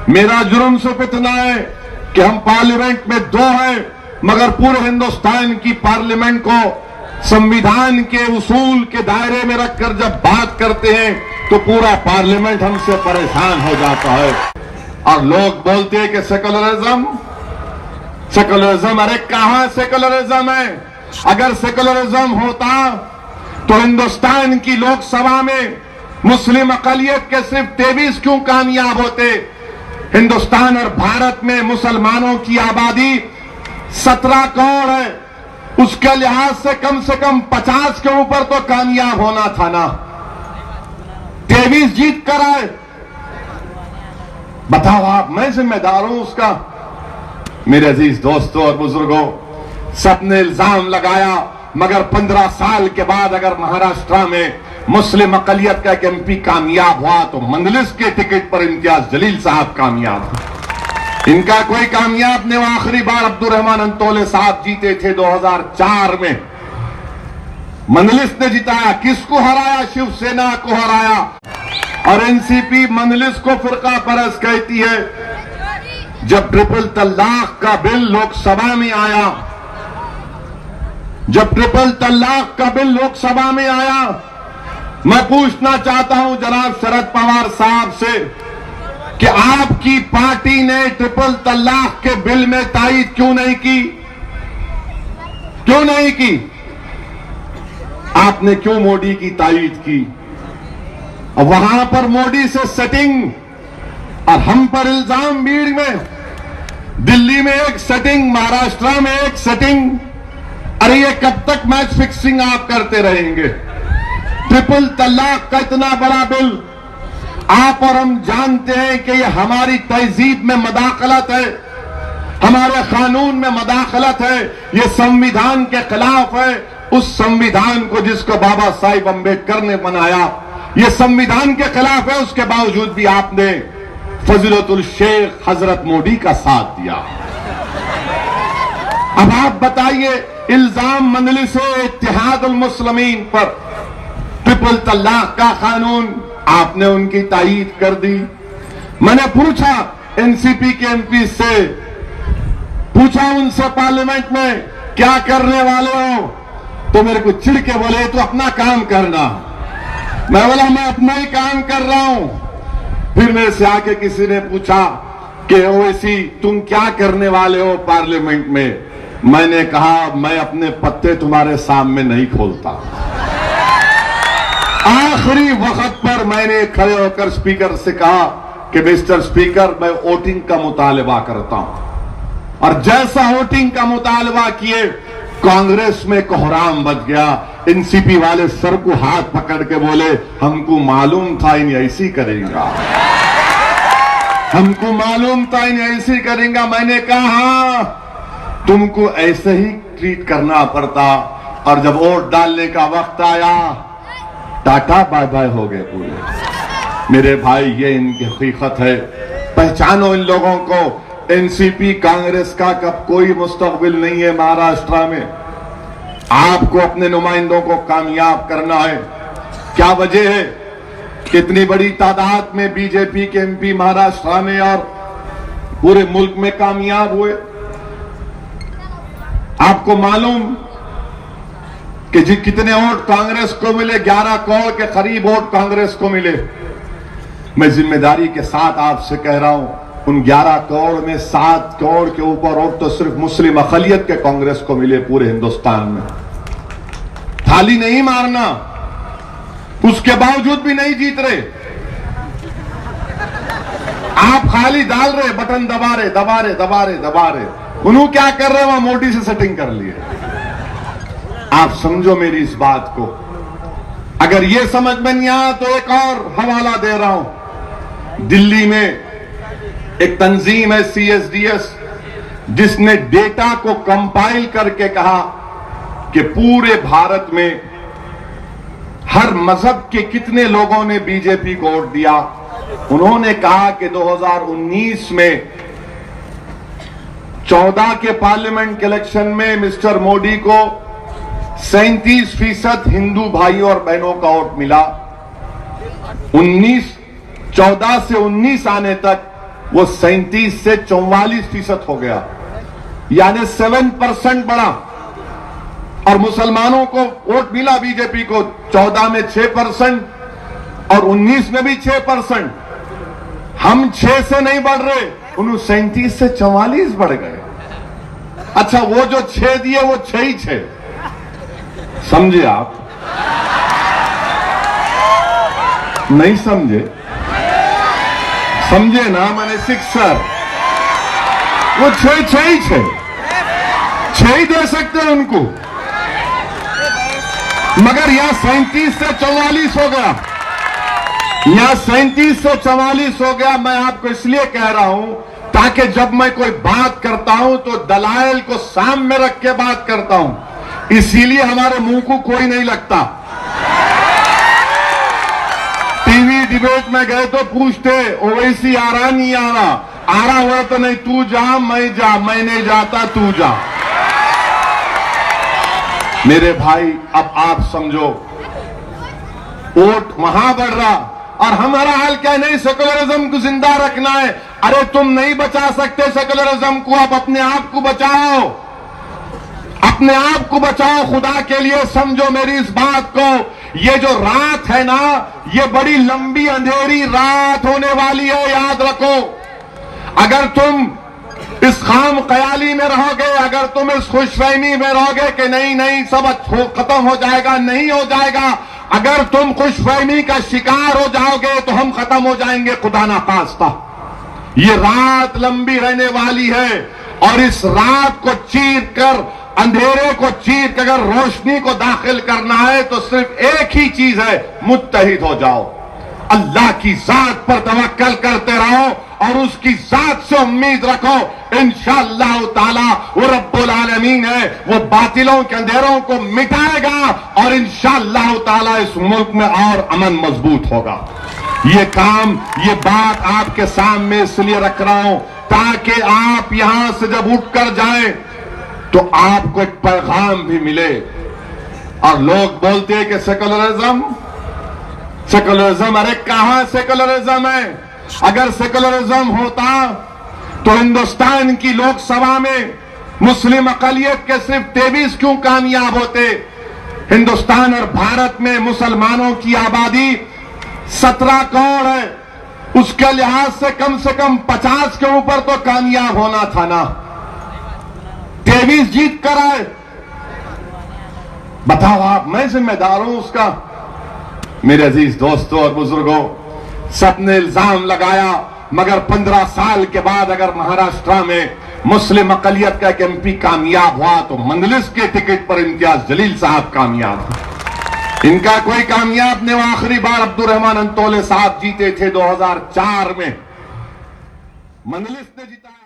मेरा जुर्म सिर्फ इतना है कि हम पार्लियामेंट में 2 हैं, मगर पूरे हिंदुस्तान की पार्लियामेंट को संविधान के उसूल के दायरे में रखकर जब बात करते हैं तो पूरा पार्लियामेंट हमसे परेशान हो जाता है। और लोग बोलते हैं कि सेकुलरिज्म, अरे कहां सेकुलरिज्म है? अगर सेकुलरिज्म होता तो हिंदुस्तान की लोकसभा में मुस्लिम अकलियत के सिर्फ 23 क्यों कामयाब होते? हिंदुस्तान और भारत में मुसलमानों की आबादी 17 करोड़ है, उसके लिहाज से कम 50 के ऊपर तो कामयाब होना था ना। 23 जीत कर आए, बताओ आप, मैं जिम्मेदार हूं उसका? मेरे अजीज दोस्तों और बुजुर्गों, सबने इल्जाम लगाया, मगर 15 साल के बाद अगर महाराष्ट्र में मुस्लिम अकलियत का एक एमपी कामयाब हुआ तो मंदलिस के टिकट पर इम्तियाज जलील साहब कामयाब हुए। इनका कोई कामयाब नहीं। आखिरी बार अब्दुर्रहमान अंतोले साहब जीते थे 2004 में, मंदलिस ने जिताया। किसको हराया? शिवसेना को हराया। और एनसीपी मंदलिस को फिरका परस्त कहती है। जब ट्रिपल तलाक का बिल लोकसभा में आया, मैं पूछना चाहता हूं जनाब शरद पवार साहब से कि आपकी पार्टी ने ट्रिपल तलाक के बिल में तायीद क्यों नहीं की? आपने क्यों मोदी की तायीद की? वहां पर मोदी से सेटिंग और हम पर इल्जाम। भीड़ में दिल्ली में एक सेटिंग, महाराष्ट्र में एक सेटिंग। अरे ये कब तक मैच फिक्सिंग आप करते रहेंगे? ट्रिपल तलाक का इतना बड़ा बिल, आप और हम जानते हैं कि ये हमारी तहजीब में मदाखलत है, हमारे कानून में मदाखलत है, ये संविधान के खिलाफ है। उस संविधान को जिसको बाबा साहिब अम्बेडकर ने बनाया, ये संविधान के खिलाफ है, उसके बावजूद भी आपने फजीलतुल शेख हजरत मोदी का साथ दिया। अब आप बताइए, इल्जाम मंदलिस इत्तेहादुल मुस्लिमीन पर ट्रिपल तलाक का कानून आपने उनकी तायीद कर दी। मैंने पूछा एनसीपी के एमपी से, पूछा उनसे पार्लियामेंट में क्या करने वाले हो, तो मेरे को चिढ़ के बोले तो अपना काम करना। मैं बोला मैं अपना ही काम कर रहा हूं। फिर मेरे से आके किसी ने पूछा कि ओवैसी तुम क्या करने वाले हो पार्लियामेंट में? मैंने कहा मैं अपने पत्ते तुम्हारे सामने नहीं खोलता। आखिरी वक्त पर मैंने खड़े होकर स्पीकर से कहा कि मिस्टर स्पीकर, मैं वोटिंग का मुतालबा करता हूं। और जैसा वोटिंग का मुतालबा किए, कांग्रेस में कोहराम बच गया। एनसीपी वाले सर को हाथ पकड़ के बोले, हमको मालूम था इन्हें ऐसी करेगा, हमको मालूम था इन्हें ऐसी करेगा। मैंने कहा हाँ, तुमको ऐसे ही ट्रीट करना पड़ता। और जब वोट डालने का वक्त आया, टाटा बाय बाय हो गए पूरे। मेरे भाई, ये इनकी हकीकत है। पहचानो इन लोगों को। एनसीपी कांग्रेस का कब कोई मुस्तकबिल नहीं है महाराष्ट्र में। आपको अपने नुमाइंदों को कामयाब करना है। क्या वजह है? कितनी बड़ी तादाद में बीजेपी के एमपी महाराष्ट्र में और पूरे मुल्क में कामयाब हुए। आपको मालूम कि जी कितने वोट कांग्रेस को मिले? 11 करोड़ के करीब वोट कांग्रेस को मिले। मैं जिम्मेदारी के साथ आपसे कह रहा हूं, उन 11 करोड़ में 7 करोड़ के ऊपर वोट तो सिर्फ मुस्लिम अकलियत के कांग्रेस को मिले पूरे हिंदुस्तान में। थाली नहीं मारना, उसके बावजूद भी नहीं जीत रहे। आप खाली डाल रहे, बटन दबा रहे। उन्होंने क्या कर रहे? वहां मोदी से सेटिंग कर लिए। आप समझो मेरी इस बात को। अगर यह समझ में नहीं आया तो एक और हवाला दे रहा हूं। दिल्ली में एक तंजीम है CSDS, जिसने डेटा को कंपाइल करके कहा कि पूरे भारत में हर मजहब के कितने लोगों ने बीजेपी को वोट दिया। उन्होंने कहा कि 2019 में 14 के पार्लियामेंट के इलेक्शन में मिस्टर मोदी को 37% हिंदू भाइयों और बहनों का वोट मिला। 14 से 19 आने तक वो 37 से 44% हो गया, यानी 7% बढ़ा। और मुसलमानों को वोट मिला बीजेपी को 14 में 6% और 19 में भी 6%। हम 6 से नहीं बढ़ रहे, उन्होंने 37 से 44 बढ़ गए। अच्छा, वो जो 6 दिए वो 6 ही 6, समझे आप? नहीं समझे? समझे ना? मैंने सिक्सर, वो 6 ही दे सकते हैं उनको, मगर यहां 37 से 44 हो गया, यहां 37 से 44 हो गया। मैं आपको इसलिए कह रहा हूं ताकि जब मैं कोई बात करता हूं तो दलाइल को सामने रख के बात करता हूं, इसीलिए हमारे मुंह को कोई नहीं लगता। टीवी डिबेट में गए तो पूछते ओवैसी आ रहा नहीं आ रहा हुआ तो नहीं, तू जा मैं नहीं जाता, तू जा। मेरे भाई, अब आप समझो, वोट वहां बढ़ रहा और हमारा हाल क्या नहीं, सेकुलरिज्म को जिंदा रखना है। अरे तुम नहीं बचा सकते सेकुलरिज्म को, आप अपने आप को बचाओ, अपने आप को बचाओ, खुदा के लिए समझो मेरी इस बात को। ये जो रात है ना, ये बड़ी लंबी अंधेरी रात होने वाली है, याद रखो। अगर तुम इस खाम ख्याली में रहोगे, अगर तुम इस खुशफहमी में रहोगे कि नहीं सब खत्म हो जाएगा, नहीं हो जाएगा। अगर तुम खुशफहमी का शिकार हो जाओगे तो हम खत्म हो जाएंगे, खुदा ना खास्ता। ये रात लंबी रहने वाली है और इस रात को चीर कर, अंधेरे को चीर कर अगर रोशनी को दाखिल करना है तो सिर्फ एक ही चीज है, मुत्तहिद हो जाओ। अल्लाह की जात पर तवक्कल करते रहो और उसकी जात से उम्मीद रखो। इंशाअल्लाह ताला वो रब्बुल आलमीन है, वो बातिलों के अंधेरों को मिटाएगा और इंशाअल्लाह ताला इस मुल्क में और अमन मजबूत होगा। ये काम, ये बात आपके सामने इसलिए रख रहा हूं ताकि आप यहां से जब उठकर जाएं तो आपको एक पैगाम भी मिले। और लोग बोलते हैं कि सेकुलरिज्म, अरे कहां सेकुलरिज्म है? अगर सेकुलरिज्म होता तो हिंदुस्तान की लोकसभा में मुस्लिम अकलियत के सिर्फ 23 क्यों कामयाब होते? हिंदुस्तान और भारत में मुसलमानों की आबादी 17 करोड़ है, उसके लिहाज से कम 50 के ऊपर तो कामयाब होना था ना। 23 जीत कर आए, बताओ आप, मैं जिम्मेदार हूं उसका। मेरे अजीज दोस्तों और बुजुर्गों, सबने इल्जाम लगाया, मगर 15 साल के बाद अगर महाराष्ट्र में मुस्लिम अकलियत का एक एमपी कामयाब हुआ तो मंदलिस के टिकट पर इम्तियाज जलील साहब कामयाब हुए। इनका कोई कामयाब नहीं। आखिरी बार अब्दुर्रहमान अंतोले साहब जीते थे 2004 में, मंदलिस ने जीता।